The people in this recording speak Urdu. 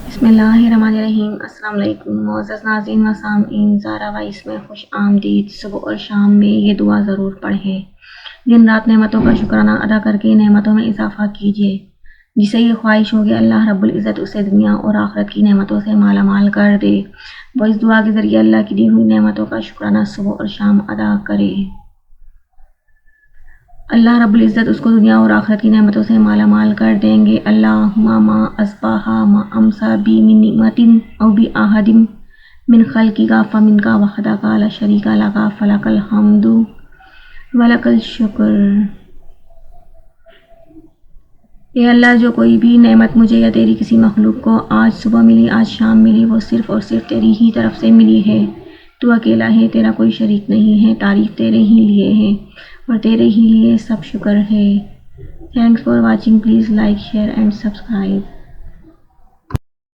بسم اللہ الرحمن الرحیم۔ السلام علیکم معزز ناظرین و سامعین، زارا وائس میں خوش آمدید۔ صبح اور شام میں یہ دعا ضرور پڑھیں۔ دن رات نعمتوں کا شکرانہ ادا کر کے نعمتوں میں اضافہ کیجیے۔ جسے یہ خواہش ہو کہ اللہ رب العزت اسے دنیا اور آخرت کی نعمتوں سے مالا مال کر دے، وہ اس دعا کے ذریعے اللہ کی دی ہوئی نعمتوں کا شکرانہ صبح اور شام ادا کرے۔ اللہ رب العزت اس کو دنیا اور آخرت کی نعمتوں سے مالا مال کر دیں گے۔ اللہم ما اصبح ما امسا بی من نعمت او بی احد من خلقک فمنک وحدک لا شریک لک فلک الحمد ولک الشکر۔ اے اللہ، جو کوئی بھی نعمت مجھے یا تیری کسی مخلوق کو آج صبح ملی، آج شام ملی، وہ صرف اور صرف تیری ہی طرف سے ملی ہے۔ تو اکیلا ہے، تیرا کوئی شریک نہیں ہے، تعریف تیرے ہی لیے ہے اور تیرے ہی لیے سب شکر ہے۔ Thanks for watching, please like, share and subscribe.